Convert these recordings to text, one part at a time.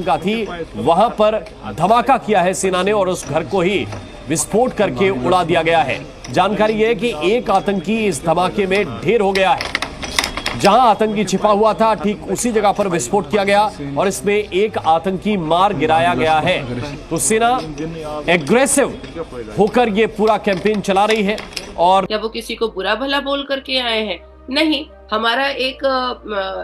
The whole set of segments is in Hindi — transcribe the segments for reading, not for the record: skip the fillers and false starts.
का थी, वहां पर धमाका किया है सेना ने और उस घर को ही विस्फोट करके उड़ा दिया गया है। जानकारी यह है कि एक आतंकी इस धमाके में ढेर हो गया है। जहां आतंकी छिपा हुआ था ठीक उसी जगह पर विस्फोट किया गया और इसमें एक आतंकी मार गिराया गया है। तो सेना एग्रेसिव होकर ये पूरा कैंपेन चला रही है। और क्या वो किसी को बुरा भला बोल करके आए हैं? नहीं, हमारा एक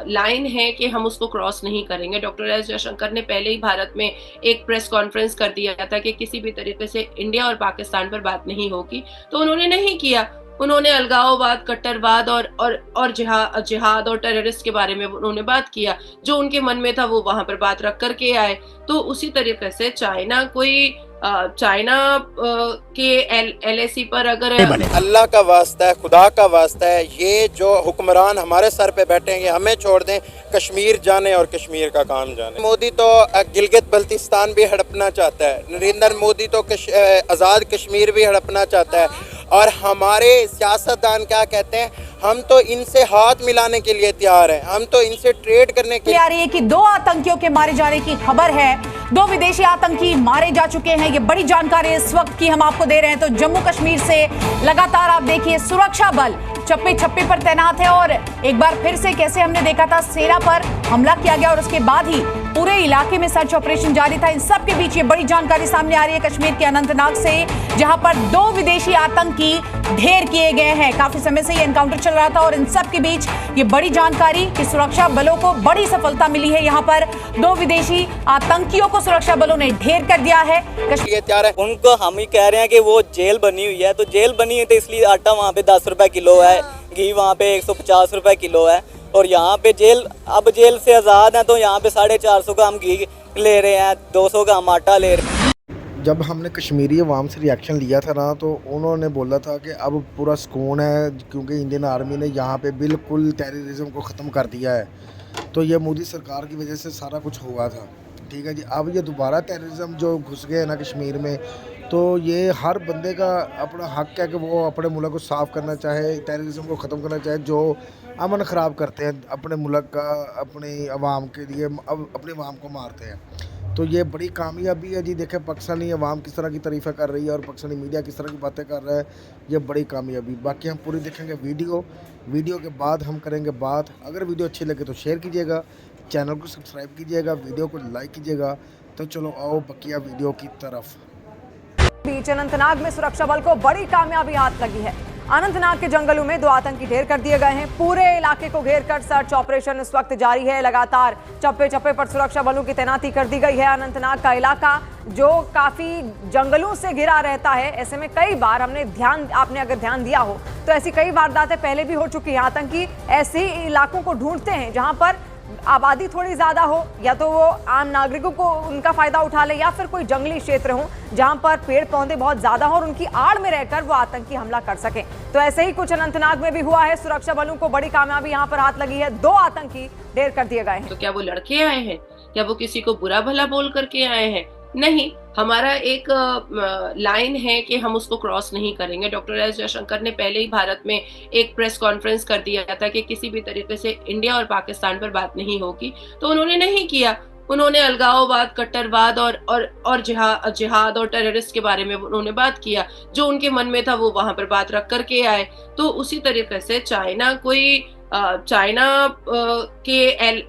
लाइन है कि हम उसको क्रॉस नहीं करेंगे। डॉक्टर एस जयशंकर ने पहले ही भारत में एक प्रेस कॉन्फ्रेंस कर दिया था कि किसी भी तरीके से इंडिया और पाकिस्तान पर बात नहीं होगी, तो उन्होंने नहीं किया। उन्होंने अलगाववाद, कट्टरवाद और जिहाद और टेररिस्ट के बारे में उन्होंने बात किया। जो उनके मन में था वो वहां पर बात रख करके आए। तो उसी तरीके से चाइना के LAC पर अगर अल्लाह का वास्ता है, खुदा का वास्ता है, ये जो हुक्मरान हमारे सर पे बैठेंगे हमें छोड़ दें, कश्मीर जाने और कश्मीर का काम जाने। मोदी तो गिलगित बल्तिस्तान भी हड़पना चाहता है, नरेंद्र मोदी तो आज़ाद कश्मीर भी हड़पना चाहता है। और हमारे सियासतदान क्या कहते हैं, हम तो इनसे हाथ मिलाने के लिए तैयार हैं, हम तो इनसे ट्रेड करने के लिए। आ रही है कि 2 आतंकियों के मारे जाने की खबर है। 2 विदेशी आतंकी मारे जा चुके हैं। ये बड़ी जानकारी इस वक्त की हम आपको दे रहे हैं। तो जम्मू कश्मीर से लगातार आप देखिए सुरक्षा बल चप्पे चप्पे पर तैनात है और एक बार फिर से कैसे हमने देखा था सेना पर हमला किया गया और उसके बाद ही पूरे इलाके में सर्च ऑपरेशन जारी था। इन सब के बीच ये बड़ी जानकारी सामने आ रही है कश्मीर के अनंतनाग से, जहां पर 2 विदेशी आतंकी ढेर किए गए हैं। काफी समय से ये एनकाउंटर चल रहा था और इन सब के बीच ये बड़ी जानकारी कि सुरक्षा बलों को बड़ी सफलता मिली है। यहाँ पर 2 विदेशी आतंकियों को सुरक्षा बलों ने ढेर कर दिया है। उनको हम ही कह रहे हैं कि वो जेल बनी हुई है, तो जेल बनी है तो इसलिए आटा वहाँ पे 10 रुपए किलो है, घी वहाँ पे 150 रुपए किलो है। और यहाँ पे अब जेल से आज़ाद है तो यहाँ पे 450 का हम घी ले रहे हैं, 200 का हम आटा ले रहे हैं। जब हमने कश्मीरी अवाम से रिएक्शन लिया था ना, तो उन्होंने बोला था कि अब पूरा सुकून है क्योंकि इंडियन आर्मी ने यहाँ पे बिल्कुल टेररिज्म को ख़त्म कर दिया है। तो ये मोदी सरकार की वजह से सारा कुछ हुआ था, ठीक है जी। अब ये दोबारा टेररिज्म जो घुस गए ना कश्मीर में, तो ये हर बंदे का अपना हक है कि वो अपने मुल्क को साफ़ करना चाहे, टेररिज्म को ख़त्म करना चाहे, जो अमन ख़राब करते हैं अपने मुल्क का, अपनी आवाम के लिए, अब अपने आवाम को मारते हैं। तो ये बड़ी कामयाबी है जी। देखें पाकिस्तानी अवाम किस तरह की तारीफ़ें कर रही है और पाकिस्तानी मीडिया किस तरह की बातें कर रहा है, ये बड़ी कामयाबी। बाकी हम पूरी देखेंगे वीडियो के बाद हम करेंगे बात। अगर वीडियो अच्छी लगे तो शेयर कीजिएगा, चैनल को सब्सक्राइब कीजिएगा, वीडियो को लाइक कीजिएगा। तो चलो आओ बकिया वीडियो की तरफ। बीच अनंतनाग में सुरक्षा बल को बड़ी कामयाबी हाथ लगी है। अनंतनाग के जंगलों में 2 आतंकी ढेर कर दिए गए हैं। पूरे इलाके को घेर कर सर्च ऑपरेशन इस वक्त जारी है। लगातार चप्पे चप्पे पर सुरक्षा बलों की तैनाती कर दी गई है। अनंतनाग का इलाका जो काफी जंगलों से घिरा रहता है, ऐसे में कई बार आपने अगर ध्यान दिया हो तो ऐसी कई वारदातें पहले भी हो चुकी हैं। आतंकी ऐसे इलाकों को ढूंढते हैं जहां पर आबादी थोड़ी ज्यादा हो, या तो वो आम नागरिकों को उनका फायदा उठा ले, या फिर कोई जंगली क्षेत्र हो जहां पर पेड़ पौधे बहुत ज्यादा हो और उनकी आड़ में रहकर वो आतंकी हमला कर सके। तो ऐसे ही कुछ अनंतनाग में भी हुआ है। सुरक्षा बलों को बड़ी कामयाबी यहां पर हाथ लगी है। 2 आतंकी ढेर कर दिए गए हैं। तो क्या वो लड़के आए हैं? क्या वो किसी को बुरा भला बोल करके आए हैं? नहीं, हमारा एक लाइन है कि हम उसको क्रॉस नहीं करेंगे। डॉक्टर एस जयशंकर ने पहले ही भारत में एक प्रेस कॉन्फ्रेंस कर दिया था कि किसी भी तरीके से इंडिया और पाकिस्तान पर बात नहीं होगी, तो उन्होंने नहीं किया। उन्होंने अलगाववाद, कट्टरवाद और जिहाद और टेररिस्ट के बारे में उन्होंने बात किया। जो उनके मन में था वो वहां पर बात रख करके आए। तो उसी तरीके से चाइना के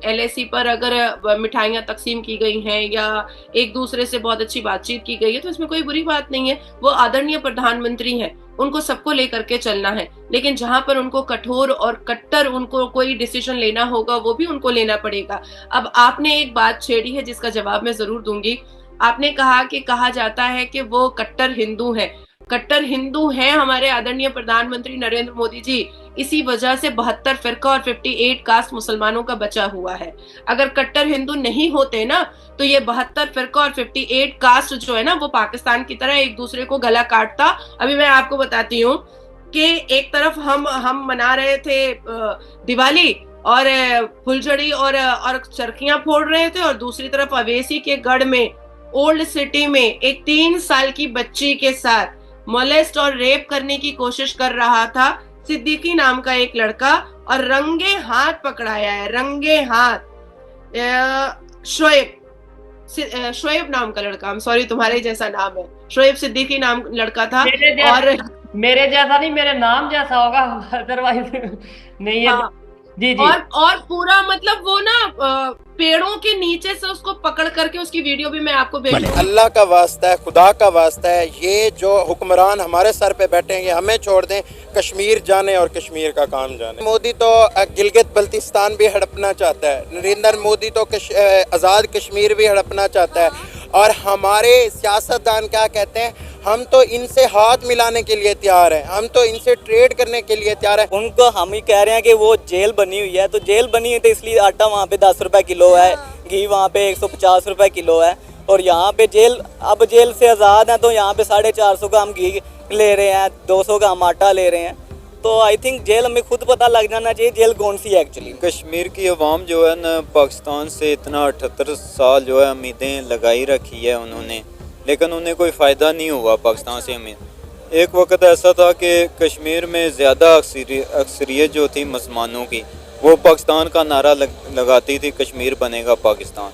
LAC पर अगर मिठाइयाँ तकसीम की गई हैं या एक दूसरे से बहुत अच्छी बातचीत की गई है, तो इसमें कोई बुरी बात नहीं है। वो आदरणीय प्रधानमंत्री हैं, उनको सबको लेकर के चलना है। लेकिन जहां पर उनको कठोर और कट्टर उनको कोई डिसीजन लेना होगा, वो भी उनको लेना पड़ेगा। अब आपने एक बात छेड़ी है जिसका जवाब मैं जरूर दूंगी। आपने कहा जाता है कि वो कट्टर हिंदू हैं। कट्टर हिंदू हैं हमारे आदरणीय प्रधानमंत्री नरेंद्र मोदी जी। इसी वजह से 72 फिरका और 58 कास्ट मुसलमानों का बचा हुआ है। अगर कट्टर हिंदू नहीं होते ना, तो ये 72 फिरका और 58 कास्ट जो है ना, वो पाकिस्तान की तरह एक दूसरे को गला काटता। अभी मैं आपको बताती हूँ कि एक तरफ हम मना रहे थे दिवाली और फुलझड़ी और चरखियां फोड़ रहे थे, और दूसरी तरफ अवेसी के गढ़ में ओल्ड सिटी में एक 3 साल की बच्ची के साथ मोलेस्ट और रेप करने की कोशिश कर रहा था सिद्दीकी नाम का एक लड़का, और रंगे हाथ पकड़ाया है, रंगे हाथ। शोएब शोएब नाम का लड़का, I'm sorry तुम्हारे ही जैसा नाम है, शोएब सिद्दीकी नाम लड़का था। और मेरे जैसा नहीं, मेरे नाम जैसा होगा, अदरवाइज नहीं है। हाँ, जी जी। और पूरा मतलब वो ना पेड़ों के नीचे से उसको पकड़ करके, उसकी वीडियो भी मैं आपको भेजूंगी। अल्लाह का वास्ता है, खुदा का वास्ता है, ये जो हुक्मरान हमारे सर पे बैठेंगे हमें छोड़ दें, कश्मीर जाने और कश्मीर का काम जाने। मोदी तो गिलगित बल्तिस्तान भी हड़पना चाहता है, नरेंद्र मोदी तो आज़ाद कश्मीर भी हड़पना चाहता है। और हमारे सियासतदान क्या कहते हैं, हम तो इनसे हाथ मिलाने के लिए तैयार हैं, हम तो इनसे ट्रेड करने के लिए तैयार हैं। उनको हम ही कह रहे हैं कि वो जेल बनी हुई है, तो जेल बनी है तो इसलिए आटा वहाँ पे 10 रुपए किलो है, घी वहाँ पे 150 रुपए किलो है। और यहाँ पे अब जेल से आज़ाद हैं तो यहाँ पे 450 का हम घी ले रहे हैं, 200 का हम आटा ले रहे हैं। तो आई थिंक जेल हमें खुद पता लग जाना चाहिए जेल कौन सी है एक्चुअली। कश्मीर की अवाम जो है ना, पाकिस्तान से इतना 78 साल जो है उम्मीदें लगाई रखी है उन्होंने, लेकिन उन्हें कोई फ़ायदा नहीं हुआ पाकिस्तान से उम्मीद। एक वक्त ऐसा था कि कश्मीर में ज़्यादा अक्सरियत जो थी मुसलमानों की, वो पाकिस्तान का नारा लगाती थी, कश्मीर बनेगा पाकिस्तान।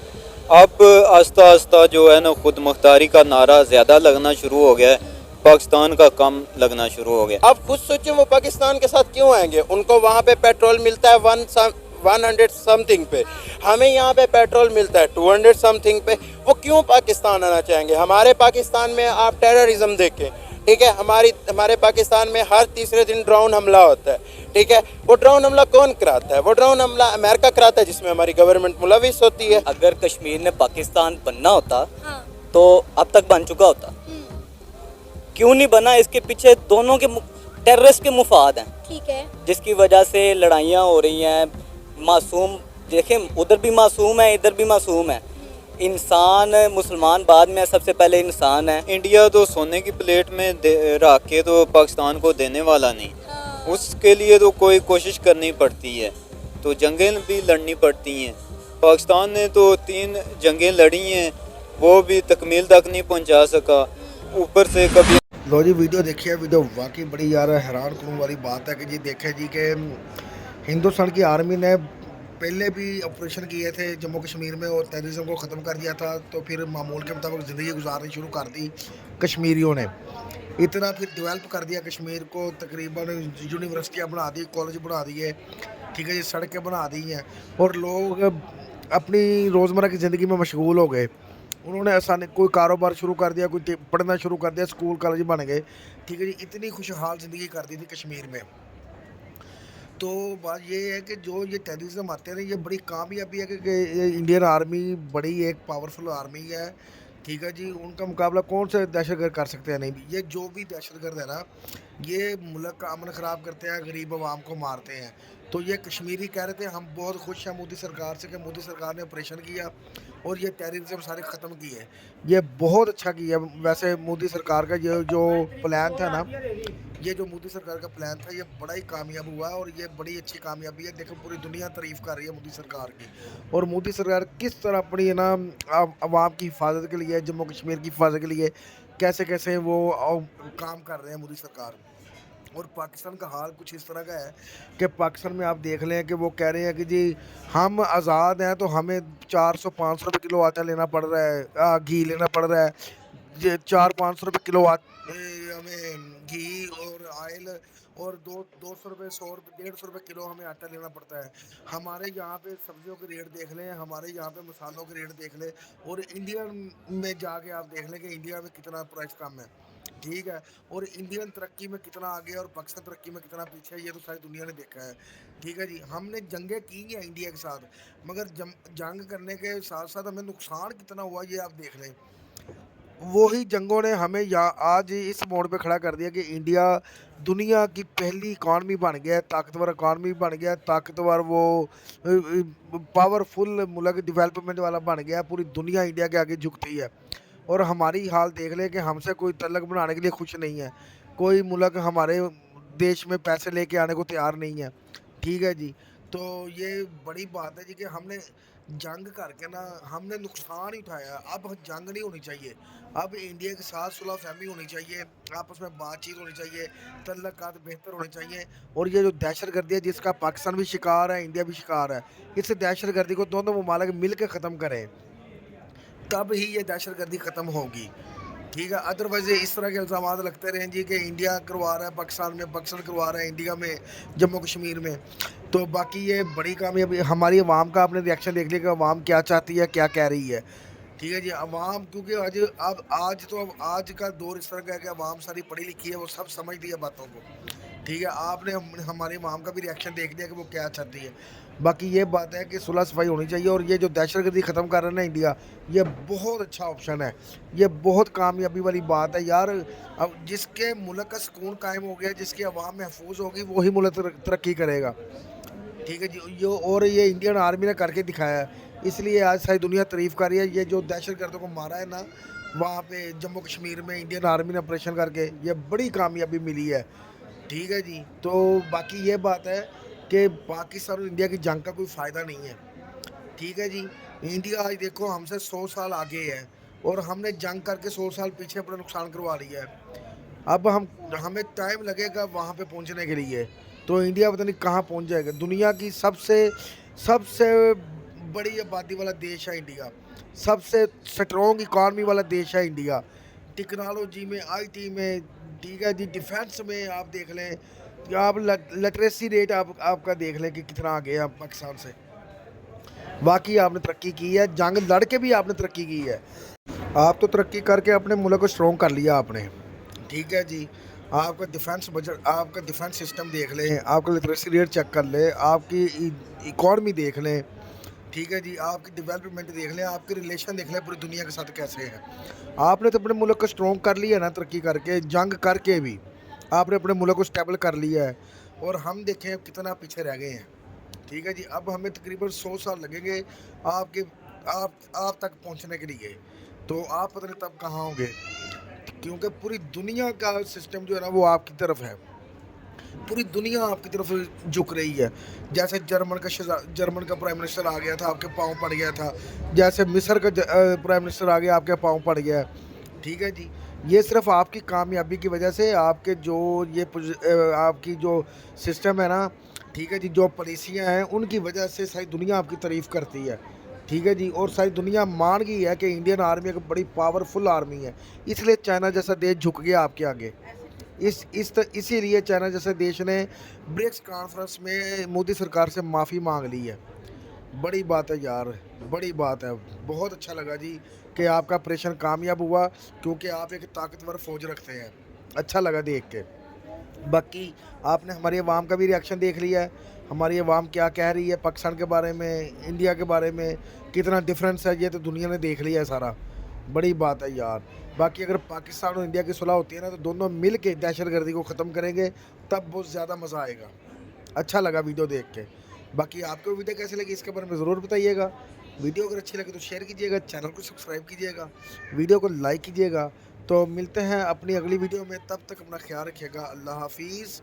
अब आस्ता आस्ता जो है ना, खुद मुख्तारी का नारा ज़्यादा लगना शुरू हो गया है, पाकिस्तान का कम लगना शुरू हो गया। आप खुद सोचें वो पाकिस्तान के साथ क्यों आएंगे, उनको वहाँ पे पेट्रोल मिलता है 100 समथिंग पे, हमें यहाँ पे पेट्रोल मिलता है 200 समथिंग पे, वो क्यों पाकिस्तान आना चाहेंगे। हमारे पाकिस्तान में आप टेररिज्म देखें, ठीक है, हमारे पाकिस्तान में हर तीसरे दिन ड्रोन हमला होता है, ठीक है। वो ड्रोन हमला कौन कराता है, वो ड्रोन हमला अमेरिका कराता है, जिसमें हमारी गवर्नमेंट मुलविस होती है। अगर कश्मीर ने पाकिस्तान बनना होता तो अब तक बन चुका होता, क्यों नहीं बना? इसके पीछे दोनों के टेररिस्ट के मुफाद हैं, ठीक है, जिसकी वजह से लड़ाइयाँ हो रही हैं। मासूम देखें, उधर भी मासूम है, इधर भी मासूम है। इंसान मुसलमान बाद में, सबसे पहले इंसान है। इंडिया तो सोने की प्लेट में रख के तो पाकिस्तान को देने वाला नहीं, उसके लिए तो कोई कोशिश करनी पड़ती है, तो जंगें भी लड़नी पड़ती हैं। पाकिस्तान ने तो 3 जंगें लड़ी हैं, वो भी तकमील तक नहीं पहुंचा सका, ऊपर से कभी। लो जी, वीडियो देखिए, वीडियो वाकई बड़ी यार हैरान करने वाली बात है कि जी देखे जी कि हिंदुस्तान की आर्मी ने पहले भी ऑपरेशन किए थे जम्मू कश्मीर में और टेररिज्म को ख़त्म कर दिया था, तो फिर मामूल के मुताबिक ज़िंदगी गुजारनी शुरू कर दी कश्मीरियों ने। इतना फिर डेवलप कर दिया कश्मीर को, तकरीबन यूनिवर्सिटियाँ बना दी, कॉलेज बना दिए, ठीक है जी, सड़कें बना दी हैं, और लोग अपनी रोज़मर्रा की ज़िंदगी में मशगूल हो गए। उन्होंने आसानी कोई कारोबार शुरू कर दिया, कोई पढ़ना शुरू कर दिया, स्कूल कॉलेज बन गए, ठीक है जी। इतनी खुशहाल ज़िंदगी कर दी थी कश्मीर में। तो बात ये है कि जो ये टेररिज्म आते हैं, ये बड़ी कामयाबी है कि ये इंडियन आर्मी बड़ी एक पावरफुल आर्मी है, ठीक है जी। उनका मुकाबला कौन से दहशतगर्द कर सकते हैं? नहीं, ये जो भी दहशतगर्द है ना, ये मुल्क का अमन ख़राब करते हैं, गरीब आवाम को मारते हैं। तो ये कश्मीरी कह रहे थे हम बहुत खुश हैं मोदी सरकार से कि मोदी सरकार ने ऑपरेशन किया और ये टेररिज्म सारे ख़त्म किए। ये बहुत अच्छा किया वैसे मोदी सरकार का ये जो प्लान था ना, ये जो मोदी सरकार का प्लान था, ये बड़ा ही कामयाब हुआ और ये बड़ी अच्छी कामयाबी है। देखो पूरी दुनिया तारीफ़ कर रही है मोदी सरकार की, और मोदी सरकार किस तरह अपनी है ना आवाम की हिफाजत के लिए, जम्मू कश्मीर की हिफाजत के लिए कैसे कैसे वो काम कर रहे हैं मोदी सरकार। और पाकिस्तान का हाल कुछ इस तरह का है कि पाकिस्तान में आप देख लें कि वो कह रहे हैं कि जी हम आज़ाद हैं तो हमें 400-500 रुपये किलो आटा लेना पड़ रहा है, घी लेना पड़ रहा है, ये 400-500 रुपये किलो हमें घी और ऑयल, और 200 रुपये 100 रुपये 150 रुपये किलो हमें आटा लेना पड़ता है। हमारे यहाँ पे सब्जियों के रेट देख लें, हमारे यहाँ पे मसालों के रेट देख लें, और इंडिया में जाके आप देख लें कि इंडिया में कितना प्राइस कम है, ठीक है। और इंडियन तरक्की में कितना आगे और पाकिस्तान तरक्की में कितना पीछे है, ये तो सारी दुनिया ने देखा है, ठीक है जी। हमने जंगें की हैं इंडिया के साथ, मगर जंग करने के साथ साथ हमें नुकसान कितना हुआ ये आप देख लें। वही जंगों ने हमें आज इस मोड़ पे खड़ा कर दिया कि इंडिया दुनिया की पहली इकॉनमी बन गया है, ताकतवर इकॉनमी बन गया है, ताकतवर वो पावरफुल मुल्क डेवलपमेंट वाला बन गया है। पूरी दुनिया इंडिया के आगे झुकती है, और हमारी हाल देख लें कि हमसे कोई तल्लक बनाने के लिए खुश नहीं है, कोई मुल्क हमारे देश में पैसे लेके आने को तैयार नहीं है, ठीक है जी। तो ये बड़ी बात है जी कि हमने जंग करके ना हमने नुकसान ही उठाया। अब जंग नहीं होनी चाहिए, अब इंडिया के साथ सुलह फहमी होनी चाहिए, आपस में बातचीत होनी चाहिए, तल्लकात बेहतर होने चाहिए। और ये जो दहशतगर्दी है जिसका पाकिस्तान भी शिकार है, इंडिया भी शिकार है, इस दहशतगर्दी को दोनों ममालिक मिल के ख़त्म करें, तब ही ये दहशतगर्दी ख़त्म होगी। ठीक है, अदरवाइज इस तरह के इल्ज़ाम लगते रहें जी कि इंडिया करवा रहा है पाकिस्तान में, पाकिस्तान करवा रहा है इंडिया में, जम्मू कश्मीर में। तो बाकी ये बड़ी कामयाबी हमारी आवाम का, आपने रिएक्शन देख लिया कि आवाम क्या चाहती है, क्या कह रही है। ठीक है जी, आवाम क्योंकि आज का दौर इस तरह का है कि आवाम सारी पढ़ी लिखी है, वो सब समझती है बातों को। ठीक है, आपने हमारी आवाम का भी रिएक्शन देख लिया कि वो क्या चाहती है। बाकी ये बात है कि सुलह सफाई होनी चाहिए, और ये जो दहशतगर्दी ख़त्म कर रहा है ना इंडिया, ये बहुत अच्छा ऑप्शन है, ये बहुत कामयाबी वाली बात है यार। अब जिसके मुल्क का सुकून कायम हो गया, जिसकी आवाम महफूज होगी, वही मुल्क तरक्की करेगा। ठीक है जी, और ये इंडियन आर्मी ने करके दिखाया है, इसलिए आज सारी दुनिया तारीफ़ कर रही है। ये जो दहशतगर्दों को मारा है ना वहाँ पे जम्मू कश्मीर में, इंडियन आर्मी ने ऑपरेशन करके, ये बड़ी कामयाबी मिली है। ठीक है जी, तो बाकी ये बात है कि पाकिस्तान और इंडिया की जंग का कोई फ़ायदा नहीं है। ठीक है जी, इंडिया आज देखो हमसे 100 साल आगे है, और हमने जंग करके 100 साल पीछे अपना नुकसान करवा लिया है। अब हमें टाइम लगेगा वहाँ पे पहुँचने के लिए, तो इंडिया पता नहीं कहाँ पहुँच जाएगा। दुनिया की सबसे बड़ी आबादी वाला देश है इंडिया, सबसे स्ट्रॉन्ग इकॉनमी वाला देश है इंडिया, टेक्नोलॉजी में, आईटी में। ठीक है जी, डिफेंस में आप देख लें, आप लिटरेसी रेट आपका देख लें कि कितना आगे है पाकिस्तान से। बाकी आपने तरक्की की है, जंग लड़ के भी आपने तरक्की की है। आप तो तरक्की करके अपने मुल्क को स्ट्रॉन्ग कर लिया आपने। ठीक है जी, आपका डिफेंस बजट, आपका डिफेंस सिस्टम देख लें, आपका लिटरेसी रेट चेक कर लें, आपकी इकॉनमी देख लें। ठीक है जी, आपकी डेवलपमेंट देख लें, आपके रिलेशन देख लें पूरी दुनिया के साथ कैसे हैं। आपने तो अपने मुल्क को स्ट्रॉन्ग कर लिया ना, तरक्की करके, जंग करके भी आपने अपने मुल्क को स्टेबल कर लिया है, और हम देखें कितना पीछे रह गए हैं। ठीक है जी, अब हमें तकरीबन 100 साल लगेंगे आप तक पहुंचने के लिए, तो आप पता नहीं तब कहाँ होंगे, क्योंकि पूरी दुनिया का सिस्टम जो है ना वो आपकी तरफ है, पूरी दुनिया आपकी तरफ झुक रही है। जैसे जर्मन का प्राइम मिनिस्टर आ गया था, आपके पाँव पड़ गया था, जैसे मिस्र का प्राइम मिनिस्टर आ गया, आपके पाँव पड़ गया। ठीक है जी, ये सिर्फ आपकी कामयाबी की वजह से, आपके जो आपकी जो सिस्टम है ना, ठीक है जी, जो पॉलिसियाँ हैं उनकी वजह से सारी दुनिया आपकी तारीफ़ करती है। ठीक है जी, और सारी दुनिया मान गई है कि इंडियन आर्मी एक बड़ी पावरफुल आर्मी है, इसलिए चाइना जैसा देश झुक गया आपके आगे। इसीलिए चाइना जैसे देश ने ब्रिक्स कॉन्फ्रेंस में मोदी सरकार से माफ़ी मांग ली है। बड़ी बात है यार, बड़ी बात है। बहुत अच्छा लगा जी कि आपका ऑपरेशन कामयाब हुआ, क्योंकि आप एक ताकतवर फ़ौज रखते हैं, अच्छा लगा देख के। बाकी आपने हमारी आवाम का भी रिएक्शन देख लिया है, हमारी आवाम क्या कह रही है पाकिस्तान के बारे में, इंडिया के बारे में, कितना डिफरेंस है, ये तो दुनिया ने देख लिया है सारा। बड़ी बात है यार। बाकी अगर पाकिस्तान और इंडिया की सुलह होती है ना, तो दोनों मिल के दहशतगर्दी को ख़त्म करेंगे, तब बहुत ज़्यादा मज़ा आएगा। अच्छा लगा वीडियो देख के। बाकी आपको वीडियो कैसे लगी इसके बारे में ज़रूर बताइएगा। वीडियो अगर अच्छी लगे तो शेयर कीजिएगा, चैनल को सब्सक्राइब कीजिएगा, वीडियो को लाइक कीजिएगा। तो मिलते हैं अपनी अगली वीडियो में, तब तक अपना ख्याल रखिएगा। अल्लाह हाफिज़।